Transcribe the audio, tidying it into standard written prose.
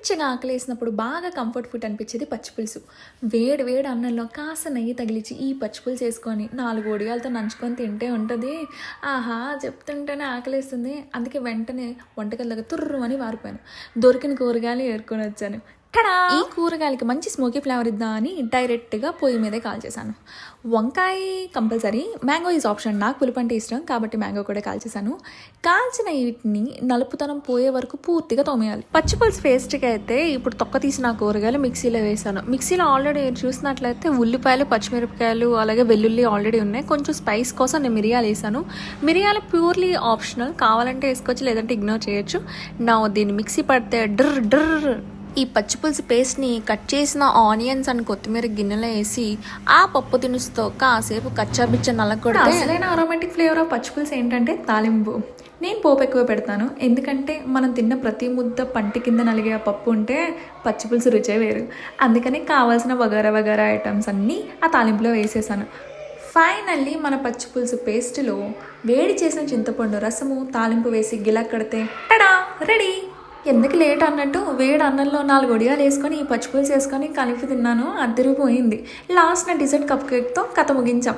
మంచిగా ఆకలేసినప్పుడు బాగా comfort food అనిపించేది పచ్చిపులుసు. వేడి వేడి అన్నంలో కాస్త నెయ్యి తగిలించి ఈ పచ్చిపులుసు వేసుకొని 4 వడియాలతో నంచుకొని తింటే ఉంటుంది. ఆహా! చెప్తుంటేనే ఆకలేస్తుంది. అందుకే వెంటనే వంటగదిలోకి తుర్రుమని పారిపోయాను. దొరికిన కూరగాయలు ఏరుకొని వచ్చాను. టడా! ఈ కూరగాయలకి మంచి స్మోకీ ఫ్లేవర్ ఇద్దామని డైరెక్ట్గా పొయ్యి మీదే కాల్చేశాను. వంకాయ కంపల్సరీ, మ్యాంగో ఈజ్ ఆప్షన్. నాకు పులుపు అంటే ఇష్టం కాబట్టి మ్యాంగో కూడా కాల్చేశాను. కాల్చిన వీటిని నలుపుతనం పోయే వరకు పూర్తిగా తోమేయాలి. పచ్చిపులుసు పేస్ట్కి అయితే ఇప్పుడు తొక్క తీసిన కూరగాయలు మిక్సీలో వేసాను. మిక్సీలో ఆల్రెడీ చూసినట్లయితే ఉల్లిపాయలు, పచ్చిమిరపకాయలు అలాగే వెల్లుల్లి ఆల్రెడీ ఉన్నాయి. కొంచెం స్పైస్ కోసం నేను మిరియాలు వేసాను. మిరియాలు ప్యూర్లీ ఆప్షనల్, కావాలంటే వేసుకోవచ్చు లేదంటే ఇగ్నోర్ చేయొచ్చు. నా దీన్ని మిక్సీ పడితే డ్రర్ డ్రర్. ఈ పచ్చిపులుసు పేస్ట్ని కట్ చేసిన ఆనియన్స్ అండ్ కొత్తిమీర గిన్నెలో వేసి ఆ పప్పు దినుసుతో కాసేపు కచ్చాబిచ్చ నల్లగొడితే అసలైన అరోమాటిక్ ఫ్లేవర్ ఆఫ్ పచ్చిపులుసు ఏంటంటే తాలింపు. నేను పోపు ఎక్కువ పెడతాను, ఎందుకంటే మనం తిన్న ప్రతి ముద్ద పంటి కింద నలిగే పప్పు ఉంటే పచ్చిపులుసు రుచే వేరు. అందుకని కావాల్సిన వగారా ఐటమ్స్ అన్నీ ఆ తాలింపులో వేసేసాను. ఫైనల్లీ మన పచ్చిపులుసు పేస్ట్లో వేడి చేసిన చింతపండు రసము తాలింపు వేసి గిలక్కడితే టడా రెడీ. ఎందుకు లేట్ అన్నట్టు వేడి అన్నంలో 4 వడియాలు వేసుకొని ఈ పచ్చిపులుసు వేసుకొని కలిపి తిన్నాను. అద్దరిపోయింది. లాస్ట్ నా డిజర్ట్ కప్ కేక్తో కథ ముగించాం.